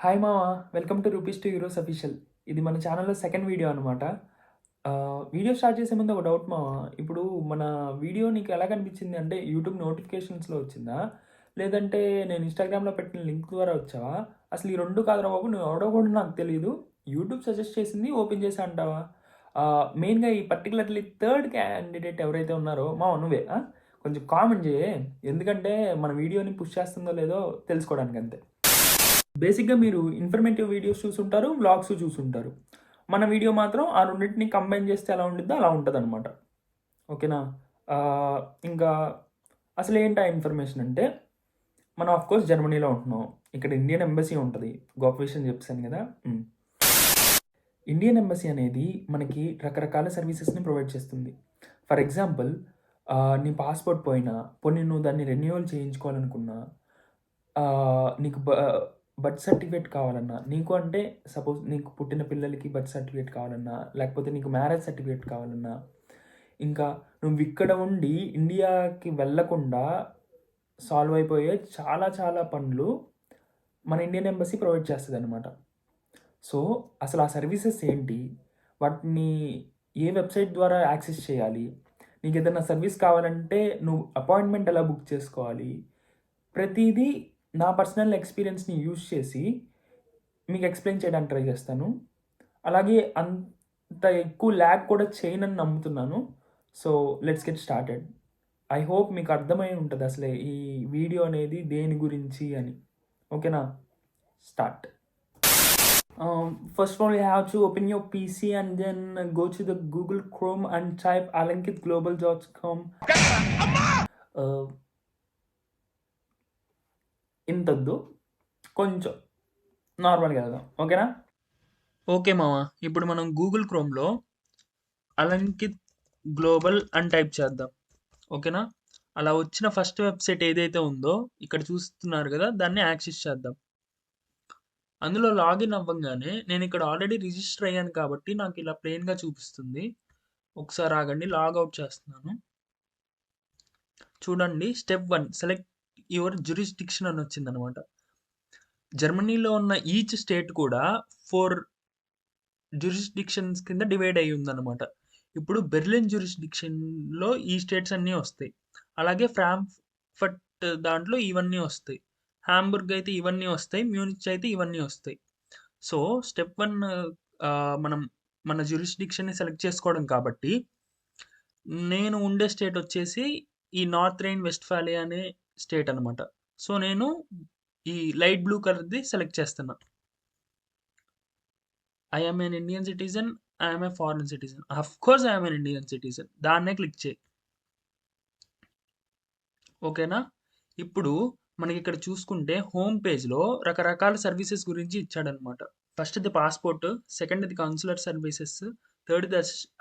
Hi మావా! Welcome to rupees to euros official. ఇది మన ఛానల్‌లో సెకండ్ వీడియో అనమాట. వీడియో స్టార్ట్ చేసే ముందు ఒక డౌట్ మావా. ఇప్పుడు మన వీడియో నీకు ఎలా కనిపించింది? అంటే యూట్యూబ్ నోటిఫికేషన్స్‌లో వచ్చిందా? లేదంటే నేను ఇన్‌స్టాగ్రామ్‌లో పెట్టిన లింక్ ద్వారా వచ్చావా? అసలు ఈ 2 కాదురా బాబు! నువ్వెవడో కూడా నాకు తెలీదు. యూట్యూబ్ సజెస్ట్ చేసింది ఓపెన్ చేశా అంటావా? మెయిన్‌గా ఈ పర్టిక్యులర్‌లీ థర్డ్ క్యాండిడేట్ ఎవరైతే ఉన్నారో మావ నువ్వే. కొంచెం కామెంట్ చేయే. ఎందుకంటే మన వీడియోని పుష్ చేస్తుందో లేదో తెలుసుకోవడానికి అంతే. బేసిక్‌గా మీరు ఇన్ఫర్మేటివ్ వీడియోస్ చూసుంటారు, వ్లాగ్స్ చూసుంటారు. మన వీడియో మాత్రం ఆ రెండిటిని కంబైన్ చేస్తే ఎలా ఉండిద్దో అలా ఉంటదనమాట. ఓకేనా? ఆహ్, ఇంకా అసలేంటి ఆ ఇన్ఫర్మేషన్ అంటే, మనం ఆఫ్‌కోర్స్ జర్మనీలో ఉంటున్నాం. ఇక్కడ ఇండియన్ ఎంబసీ ఉంటది. గొప్ప విషయం చెప్పేసాను గదా! ఇండియన్ ఎంబసీ అనేది మనకి రకరకాల సర్వీసెస్‌ని ప్రొవైడ్ చేస్తుంది. ఫర్ ఎగ్జాంపుల్ నీ పాస్‌పోర్ట్ పోయినా, పోనీ నువ్వు దాన్ని రెన్యువల్ చేయించుకోవాలనుకున్నా, నీకు బర్త్ సర్టిఫికేట్ కావాలన్నా, నీకు అంటే సపోజ్ నీకు పుట్టిన పిల్లలకి బర్త్ సర్టిఫికేట్ కావాలన్నా, లేకపోతే నీకు మ్యారేజ్ సర్టిఫికేట్ కావాలన్నా, ఇంకా నువ్విక్కడ ఉండి ఇండియాకి వెళ్ళకుండా సాల్వ్ అయిపోయే చాలా చాలా పనులు మన ఇండియన్ ఎంబసీ ప్రొవైడ్ చేస్తదనమాట. సో, అసలు ఆ సర్వీసెస్ ఏంటి? వాటిని ఏ వెబ్‌సైట్ ద్వారా యాక్సెస్ చేయాలి? నీకేదైనా సర్వీస్ కావాలంటే నువ్వు అపాయింట్‌మెంట్ ఎలా బుక్ చేసుకోవాలి? ప్రతీదీ నా పర్సనల్ ఎక్స్‌పీరియన్స్‌ని యూజ్ చేసి మీకు ఎక్స్‌ప్లెయిన్ చేయడానికి ట్రై చేస్తాను. అలాగే అంత ఎక్కువ ల్యాగ్ కూడా చేయనని నమ్ముతున్నాను. So, let's get started. I hope మీకు అర్థమై ఉంటది అసలు ఈ వీడియో అనేది దేని గురించి అని. ఓకేనా? Start. First of all, you have to open your PC and then go to the Google Chrome and type alankitglobal.com. Uh, ఇంతొద్దు. కొంచెం నార్మల్‌గా వెళ్దాం. ఓకేనా? ఓకే మామ. ఇప్పుడు మనం గూగుల్ క్రోమ్‌లో అలంకిత్ గ్లోబల్ అని టైప్ చేద్దాం. ఓకేనా? అలా వచ్చిన ఫస్ట్ వెబ్‌సైట్ ఏదైతే ఉందో ఇక్కడ చూస్తున్నారు కదా! దాన్ని యాక్సెస్ చేద్దాం. అందులో లాగిన్ అవ్వంగానే నేను ఇక్కడ ఆల్రెడీ రిజిస్టర్ అయ్యాను కాబట్టి నాకు ఇలా ప్లెయిన్‌గా చూపిస్తుంది. ఒకసారి ఆగండి, లాగ్ అవుట్ చేస్తున్నాను. చూడండి, స్టెప్ 1 సెలెక్ట్ యువర్ జ్యూరిస్డిక్షన్ అని వచ్చిందనమాట. జర్మనీలో ఉన్న ఈచ్ స్టేట్ కూడా 4 జ్యూరిస్డిక్షన్స్ కింద డివైడ్ అయ్యి ఉందన్నమాట. ఇప్పుడు బెర్లిన్ జ్యూరిస్డిక్షన్‌లో ఈ స్టేట్స్ అన్నీ వస్తాయి. అలాగే ఫ్రాంక్‌ఫర్ట్ దాంట్లో ఇవన్నీ వస్తాయి. హాంబుర్గ్ అయితే ఇవన్నీ వస్తాయి. మ్యూనిచ్ అయితే ఇవన్నీ వస్తాయి. సో, స్టెప్ 1 మనం మన జ్యూరిస్డిక్షన్‌ని సెలెక్ట్ చేసుకోవడం కాబట్టి, నేను ఉండే స్టేట్ వచ్చేసి ఈ నార్త్ రైన్ వెస్ట్‌ఫాలియా అనే స్టేట్ అనమాట. సో, నేను ఈ లైట్ బ్లూ కలర్‌ది సెలెక్ట్ చేస్తున్నా. I am an Indian citizen. I am a foreign citizen. Of course I am an Indian citizen. దాన్నే క్లిక్ చేయి. ఓకేనా? ఇప్పుడు మనకిక్కడ చూసుకుంటే హోమ్ పేజ్‌లో రకరకాల సర్వీసెస్ గురించి ఇచ్చాడనమాట. ఫస్ట్‌ది పాస్‌పోర్ట్, సెకండ్‌ది కాన్సులర్ సర్వీసెస్, థర్డ్‌ది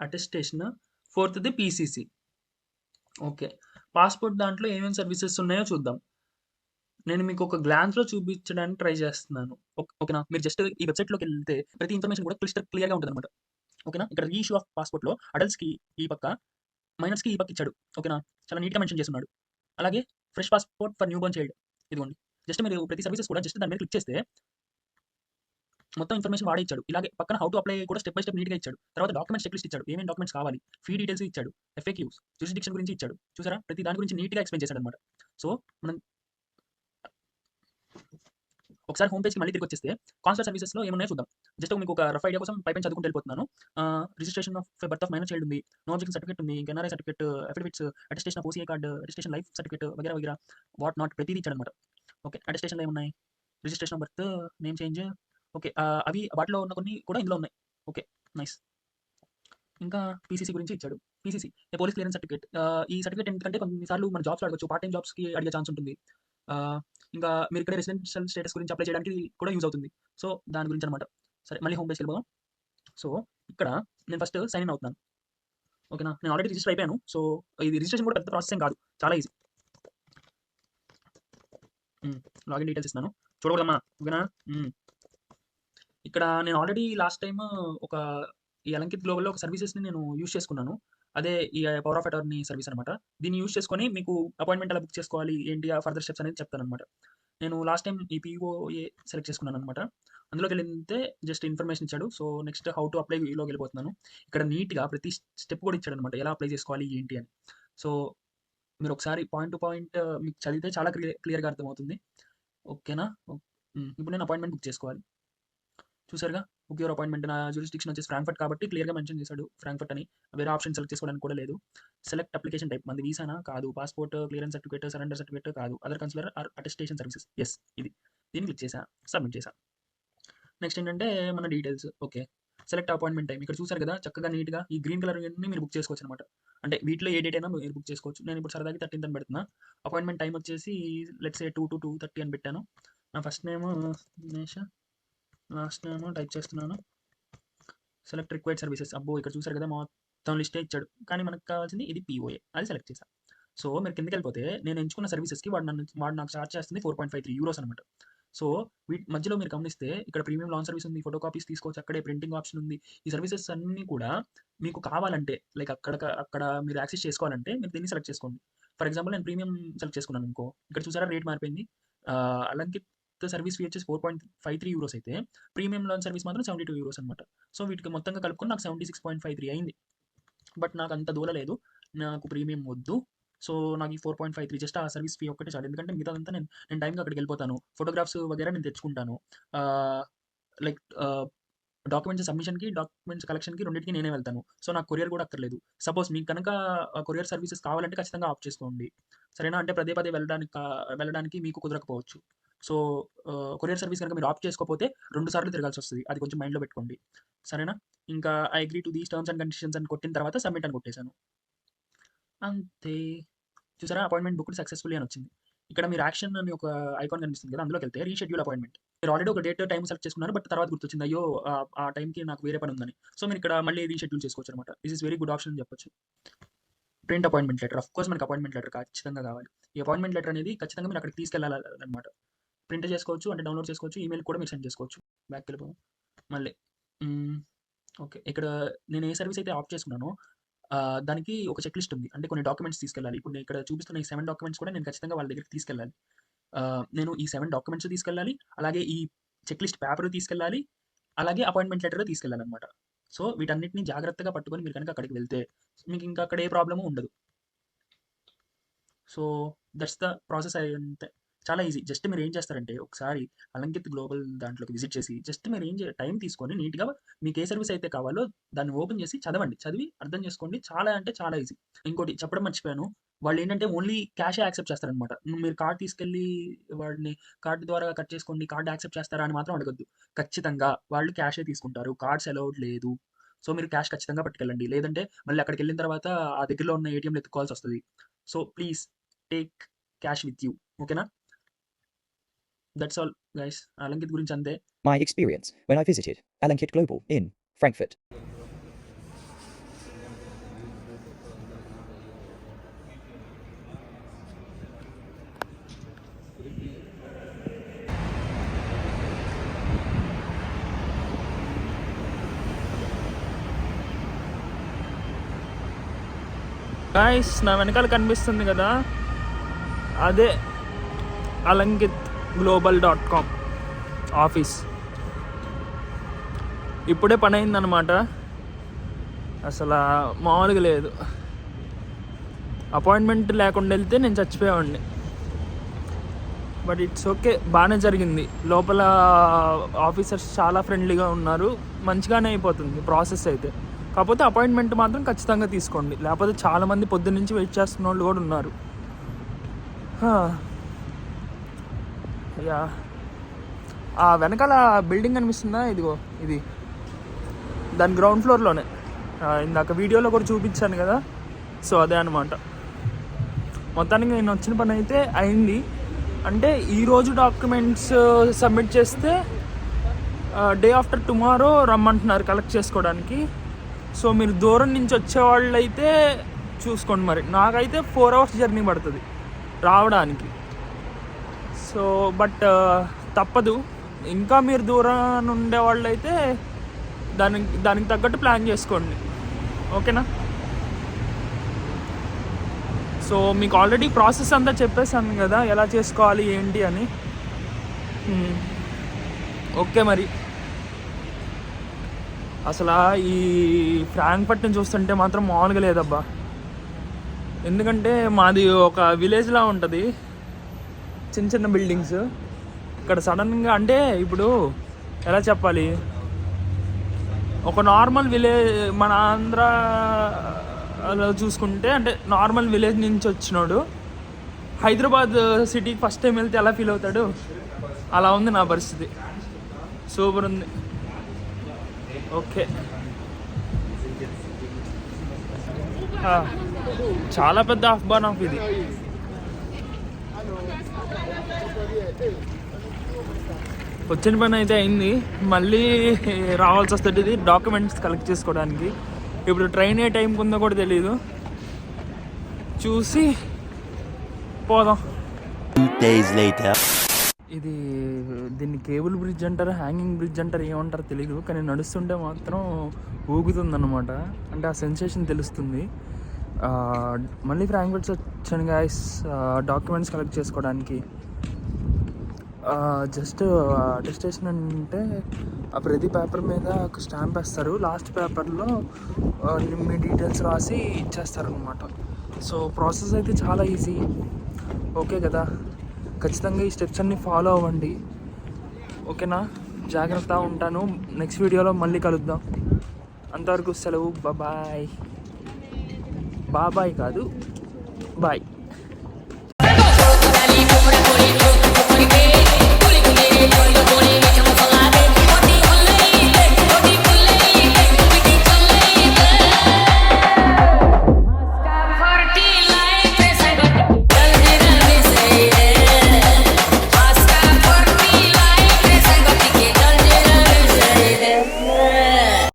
అటెస్టేషన్, ఫోర్త్‌ది పీసీసీ. ఓకే. పాస్‌పోర్ట్ దాంట్లో ఏమేమి సర్వీసెస్ ఉన్నాయో చూద్దాం. నేను మీకు ఒక గ్లాన్స్‌లో చూపించడానికి ట్రై చేస్తున్నాను. ఓకేనా? మీరు జస్ట్ ఈ వెబ్‌సైట్‌లోకెళ్తే ప్రతి ఇన్ఫర్మేషన్ కూడా క్లియర్‌గా ఉంటదనమాట. ఓకేనా? ఇక్కడ రీ ఇష్యూ ఆఫ్ పాస్‌పోర్ట్‌లో అడల్ట్స్‌కి ఈ పక్క, మైనర్స్‌కి ఈ పక్క ఇచ్చాడు. ఓకేనా? చాలా నీట్‌గా మెన్షన్ చేసున్నాడు. అలాగే fresh passport for new Born child. ఇదిగోండి. జస్ట్ మీరు ప్రతి సర్వీసెస్ కూడా జస్ట్ దాని మీద క్లిక్ చేస్తే మొత్తం ఇన్ఫర్మేషన్ వాడే ఇచ్చాడు. ఇలాగే పక్కన హౌ టు అప్లై కూడా స్టెప్ బై స్టెప్ నీట్‌గా ఇచ్చాడు. తర్వాత డాక్యుమెంట్స్ చెక్ లిస్ట్ ఇచ్చాడు. ఏమేం డాక్యుమెంట్స్ కావాలి, ఫీ డీటెయిల్స్ ఇచ్చాడు. ఎఫ్ఏక్యూస్, జ్యూరిస్డిక్షన్ గురించి ఇచ్చాడు. చూసారా? ప్రతి దాని గురించి నీట్‌గా ఎక్స్‌ప్లెయిన్ చేశాడన్నమాట. సో, మనం ఒకసారి హోమ్ పేజ్‌కి మళ్ళీ తిరిగొచ్చేస్తే కాన్సులర్ సర్వీసెస్‌లో ఏమున్నాయో చూద్దాం. జస్ట్ మీకు ఒక రఫ్ ఐడియా కోసం పైపైన చదువుకుంటూ వెళ్ళిపోతున్నాను. Registration of birth of minor child ఉంది. నో అబ్జెక్షన్ సర్టిఫికేట్ ఉంది. ఇంకా NRI certificate, affidavits, attestation of OCI card, attestation life certificate వగైరా వగైరా వాట్ నాట్ ప్రతిదీ ఇచ్చాడన్నమాట. ఓకే. అటెస్టేషన్‌లో ఏమున్నాయి? Registration of birth, name change. Okay. అవి వాటిలో ఉన్న కొన్ని కూడా ఇందులో ఉన్నాయి. ఓకే. నైస్. ఇంకా పీసీసీ గురించి ఇచ్చాడు. PCC police clearance certificate. ఈ సర్టిఫికేట్ ఎందుకంటే కొన్ని సార్లు మన జాబ్స్‌లో అడగొచ్చు. పార్ట్ టైమ్ జాబ్స్‌కి అడిగే ఛాన్స్ ఉంటుంది. ఆహ్, ఇంకా మీరు ఇక్కడ రెసిడెన్షియల్ స్టేటస్ గురించి అప్లై చేయడానికి కూడా యూజ్ అవుతుంది. సో, దాని గురించి అనమాట. సరే, మళ్ళీ హోమ్ పేజ్‌కెళ్ళిపోదాం. సో, ఇక్కడ నేను ఫస్ట్ సైన్ ఇన్ అవుతున్నాను. ఓకేనా? నేను ఆల్రెడీ రిజిస్టర్ అయిపోయాను. సో, ఇది రిజిస్ట్రేషన్ కూడా పెద్ద ప్రాసెస్ ఏం కాదు. చాలా ఈజీ. హ్మ్. లాగిన్ డీటెయిల్స్ ఇస్తున్నాను. చూడకూడదమ్మా. ఓకేనా? హ్మ్. ఇక్కడ నేను ఆల్రెడీ లాస్ట్ టైమ్ ఒక ఈ అలంకిత్ గ్లోబల్‌లో ఒక సర్వీసెస్‌ని నేను యూజ్ చేసుకున్నాను. అదే ఈ పవర్ ఆఫ్ అటార్నీ సర్వీస్ అనమాట. దీన్ని యూజ్ చేసుకొని మీకు అపాయింట్‌మెంట్ ఎలా బుక్ చేసుకోవాలి, ఏంటి ఆ ఫర్దర్ స్టెప్స్ అనేది చెప్తాననమాట. నేను లాస్ట్ టైం ఈ పీఓఏ సెలెక్ట్ చేసుకున్నాను అనమాట. అందులోకి వెళ్తే జస్ట్ ఇన్ఫర్మేషన్ ఇచ్చాడు. So next how to apply ఈలోకి వెళ్ళిపోతున్నాను. ఇక్కడ నీట్గా ప్రతి స్టెప్ కూడా ఇచ్చాడు అనమాట, ఎలా అప్లై చేసుకోవాలి ఏంటి అని. సో మీరు ఒకసారి పాయింట్ టు పాయింట్ మీకు చదివితే చాలా క్లియర్గా అర్థమవుతుంది. ఓకేనా? ఇప్పుడు నేను అపాయింట్మెంట్ బుక్ చేసుకోవాలి. చూసారుగా, బుక్ యువర్ అపాయింట్మెంట్. నా జ్యూరిస్డిక్షన్ వచ్చేసి ఫ్రాంక్ఫర్ట్ కాబట్టి క్లియర్గా మెన్షన్ చేశాడు ఫ్రాంక్ఫర్ట్ అని. వేరే ఆప్షన్ సెలెక్ట్ చేసుకోవడానికి కూడా లేదు. సెలెక్ట్ అప్లికేషన్ టైప్, మంది వీసానా కాదు, passport, clearance certificate, surrender certificate కాదు, other consular or attestation services yes, ఇది దీన్ని క్లిక్ చేసా, సబ్మిట్ చేసా. నెక్స్ట్ ఏంటంటే మన details. Okay, select appointment time. ఇక్కడ చూసారు కదా చక్కగా నీట్గా ఈ గ్రీన్ కలర్ అన్ని మీరు బుక్ చేసుకోవచ్చు అనమాట. అంటే వీటిలో ఏ డేట్ అయినా మీరు బుక్ చేసుకోవచ్చు. నేను ఇప్పుడు సరదాగా 13th అని పెడుతున్నా. అపాయింట్మెంట్ టైం వచ్చేసి లెట్స్ ఏ 2 to 2:30 అని పెట్టాను. నా first name Dinesh, last name type చేస్తున్నాను. Select required services. అబ్బో, ఇక్కడ చూసారు కదా మొత్తం లిస్టే ఇచ్చాడు, కానీ మనకు కావాల్సింది ఇది పీఓఏ, అది సెలెక్ట్ చేశాను. సో మీరు కిందకి వెళ్ళిపోతే నేను ఎంచుకున్న సర్వీసెస్కి వాడు నాకు చార్జ్ చేస్తుంది 4.53 euros అనమాట. సో వీటి మధ్యలో మీరు గమనిస్తే ఇక్కడ ప్రీమియం లాంచ్ సర్వీస్ ఉంది, ఫోటో కాపీస్ తీసుకోవచ్చు, అక్కడే ప్రింటింగ్ ఆప్షన్ ఉంది. ఈ సర్వీసెస్ అన్నీ కూడా మీకు కావాలంటే లైక్ అక్కడ మీరు యాక్సెస్ చేసుకోవాలంటే మీరు దీన్ని సెలెక్ట్ చేసుకోండి. ఫర్ ఎగ్జాంపుల్ నేను ప్రీమియం సెలెక్ట్ చేసుకున్నాను అనుకో, ఇక్కడ చూసారా రేట్ మారిపోయింది. అలంకిత్ సర్వీస్ ఫీ వచ్చేసి 4.53 euros అయితే ప్రీమియం లాంచ్ సర్వీస్ మాత్రం 72 euros అనమాట. సో వీటికి మొత్తంగా కలుపుకొని నాకు 76.53 అయింది. బట్ నాకు అంత దూరలేదు, నాకు ప్రీమియం వద్దు. సో నాకు ఈ 4.53 జస్ట్ ఆ సర్వీస్ ఫీ ఒక్కటే చాలు. ఎందుకంటే మిగతాదంతా నేను టైంకి అక్కడికి వెళ్ళిపోతాను, ఫోటోగ్రాఫ్స్ వగేరా నేను తెచ్చుకుంటాను. లైక్ డాక్యుమెంట్స్ సబ్మిషన్కి, డాక్యుమెంట్స్ కలెక్షన్కి రెండింటికి నేనే వెళ్తాను. సో నాకు కొరియర్ కూడా అక్కర్లేదు. సపోజ్ మీకు కనుక కొరియర్ సర్వీసెస్ కావాలంటే ఖచ్చితంగా ఆఫ్ చేసుకోండి, సరేనా? అంటే పదే పదే వెళ్ళడానికి మీకు కుదరకపోవచ్చు. సో కొరియర్ సర్వీస్ కనుక మీరు ఆఫ్ చేసుకోకపోతే 2 సార్లు తిరగాల్సి వస్తుంది, అది కొంచెం మైండ్లో పెట్టుకోండి, సరేనా? ఇంకా I agree to these terms and conditions అని కొట్టిన తర్వాత సబ్మిట్ అని కొట్టేశాను, అంతే. చూసారా, అపాయింట్మెంట్ బుక్ సక్సెస్ఫుల్లీ అని వచ్చింది. ఇక్కడ మీరు యాక్షన్ అని ఒక ఐకాన్ కనిపిస్తుంది కదా, అందులోకి వెళ్తే రీషెడ్యూల్ అపాయింట్మెంట్. మీరు ఆల్రెడీ ఒక డేట్ టైం సెలెక్ట్ చేసుకున్నారు, బట్ తర్వాత గుర్తొచ్చింది అయ్యో ఆ టైంకి నాకు వేరే పని ఉందని. సో మీరు ఇక్కడ మళ్ళీ రీషెడ్యూల్ చేసుకోవచ్చు అనమాట. This is very good option అని చెప్పొచ్చు. Print appointment letter. Of course మనకి అపాయింట్మెంట్ లెటర్ ఖచ్చితంగా కావాలి. ఈ అపాయింట్మెంట్ లెటర్ అనేది ఖచ్చితంగా మీరు అక్కడికి తీసుకెళ్ళాలన్నమాట. ప్రింట్ చేసుకోవచ్చు, అంటే డౌన్లోడ్ చేసుకోవచ్చు, ఈమెయిల్ కూడా మీరు సెండ్ చేసుకోవచ్చు. బ్యాక్ వెళ్ళిపోయి మళ్ళీ ఓకే, ఇక్కడ నేను ఏ సర్వీస్ అయితే ఆఫ్ చేసుకున్నానో దానికి ఒక చెక్ లిస్ట్ ఉంది. అంటే కొన్ని డాక్యుమెంట్స్ తీసుకెళ్ళాలి. ఇప్పుడు నేను ఇక్కడ చూపిస్తున్న ఈ 7 డాక్యుమెంట్స్ కూడా నేను ఖచ్చితంగా వాళ్ళ దగ్గరికి తీసుకెళ్ళాలి. నేను ఈ 7 డాక్యుమెంట్స్ తీసుకెళ్ళాలి, అలాగే ఈ చెక్ లిస్ట్ పేపర్ తీసుకెళ్ళాలి, అలాగే అపాయింట్మెంట్ లెటర్ తీసుకెళ్ళాలన్నమాట. సో వీటన్నిటిని జాగ్రత్తగా పట్టుకొని మీరు కనుక అక్కడికి వెళ్తే మీకు ఇంకా అక్కడ ఏ ప్రాబ్లము ఉండదు. So that's the process. అంటే చాలా ఈజీ. జస్ట్ మీరు ఏం చేస్తారంటే ఒకసారి అలంకిత్ గ్లోబల్ దాంట్లోకి విజిట్ చేసి జస్ట్ మీరు టైం తీసుకొని నీట్గా మీకు ఏ సర్వీస్ అయితే కావాలో దాన్ని ఓపెన్ చేసి చదవండి, చదివి అర్థం చేసుకోండి. చాలా అంటే చాలా ఈజీ. ఇంకోటి చెప్పడం మర్చిపోయాను, వాళ్ళు ఏంటంటే ఓన్లీ క్యాషే యాక్సెప్ట్ చేస్తారనమాట. మీరు కార్డ్ తీసుకెళ్ళి వాడిని కార్డు ద్వారా కట్ చేసుకోండి, కార్డు యాక్సెప్ట్ చేస్తారా అని మాత్రం అడగద్దు. ఖచ్చితంగా వాళ్ళు క్యాషే తీసుకుంటారు, కార్డ్స్ అలౌడ్ లేదు. సో మీరు క్యాష్ ఖచ్చితంగా పట్టుకెళ్ళండి, లేదంటే మళ్ళీ అక్కడికి వెళ్ళిన తర్వాత ఆ దగ్గరలో ఉన్న ఏటీఎంలో ఎత్తుకోవాల్సి వస్తుంది. So please take cash with you, ఓకేనా? That's all, guys. Alankit గురించి అంతే. My experience when I visited Alankit Global in Frankfurt. Guys, నా వెనకాల కనిపిస్తుంది కదా, అదే alankitglobal.com ఆఫీస్. ఇప్పుడే పని అయిందనమాట, అసలు మామూలుగా లేదు. అపాయింట్మెంట్ లేకుండా వెళ్తే నేను చచ్చిపోయేవాడిని. బట్ ఇట్స్ ఓకే, బాగానే జరిగింది. లోపల ఆఫీసర్స్ చాలా ఫ్రెండ్లీగా ఉన్నారు, మంచిగానే అయిపోతుంది ప్రాసెస్ అయితే. కాకపోతే అపాయింట్మెంట్ మాత్రం ఖచ్చితంగా తీసుకోండి, లేకపోతే చాలామంది పొద్దున్న నుంచి వెయిట్ చేస్తున్న వాళ్ళు కూడా ఉన్నారు. యా, ఆ వెనకాల బిల్డింగ్ కనిపిస్తుందా, ఇదిగో ఇది దాని గ్రౌండ్ ఫ్లోర్లోనే. ఇందాక వీడియోలో కూడా చూపించాను కదా, సో అదే అనమాట. మొత్తానికి నేను వచ్చిన పని అయితే అయింది. అంటే ఈరోజు డాక్యుమెంట్స్ సబ్మిట్ చేస్తే డే ఆఫ్టర్ టుమారో రమ్మంటున్నారు కలెక్ట్ చేసుకోవడానికి. సో మీరు దూరం నుంచి వచ్చేవాళ్ళు అయితే చూసుకోండి. మరి నాకైతే 4 hours జర్నీ పడుతుంది రావడానికి. సో బట్ తప్పదు. ఇంకా మీరు దూరాన్ని ఉండేవాళ్ళు అయితే దానికి తగ్గట్టు ప్లాన్ చేసుకోండి, ఓకేనా? సో మీకు ఆల్రెడీ ప్రాసెస్ అంతా చెప్పేసాను కదా, ఎలా చేసుకోవాలి ఏంటి అని. ఓకే మరి అసలు ఈ ఫ్రాంక్ఫర్ట్ని చూస్తుంటే మాత్రం మామూలుగా లేదబ్బా. ఎందుకంటే మాది ఒక విలేజ్లా ఉంటుంది, చిన్న చిన్న బిల్డింగ్స్. ఇక్కడ సడన్గా అంటే ఇప్పుడు ఎలా చెప్పాలి, ఒక నార్మల్ విలేజ్ మన ఆంధ్రాలో చూసుకుంటే అంటే నార్మల్ విలేజ్ నుంచి వచ్చినోడు హైదరాబాద్ సిటీకి ఫస్ట్ టైం వెళ్తే ఎలా ఫీల్ అవుతాడు, అలా ఉంది నా పరిస్థితి. సూపర్ ఉంది. ఓకే చాలా పెద్ద ఆఫ్బాన్ ఆఫ్ ఇది. వచ్చిన పని అయితే అయింది, మళ్ళీ రావాల్సి వస్తుంది ఇది డాక్యుమెంట్స్ కలెక్ట్ చేసుకోవడానికి. ఇప్పుడు ట్రైన్ ఏ టైంకి ఉందో కూడా తెలియదు, చూసి పోదాం. 2 days later. ఇది దీన్ని కేబుల్ బ్రిడ్జ్ అంటారు, హ్యాంగింగ్ బ్రిడ్జ్ అంటారు, ఏమంటారో తెలీదు, కానీ నడుస్తుంటే మాత్రం ఊగుతుందన్నమాట. అంటే ఆ సెన్సేషన్ తెలుస్తుంది. మళ్ళీ ఫ్రాంక్ఫర్ట్ వచ్చాను గాయస్ డాక్యుమెంట్స్ కలెక్ట్ చేసుకోవడానికి. జస్ట్ అటెస్టేషన్ అంటే ఆ ప్రతి పేపర్ మీద ఒక స్టాంప్ వేస్తారు, లాస్ట్ పేపర్లో మీ డీటెయిల్స్ రాసి ఇచ్చేస్తారు అనమాట. సో ప్రాసెస్ అయితే చాలా ఈజీ. ఓకే కదా, ఖచ్చితంగా ఈ స్టెప్స్ అన్నీ ఫాలో అవ్వండి. ఓకేనా, జాగ్రత్త, ఉంటాను. నెక్స్ట్ వీడియోలో మళ్ళీ కలుద్దాం. అంతవరకు సెలవు. బాబాయ్. బాబాయ్ కాదు,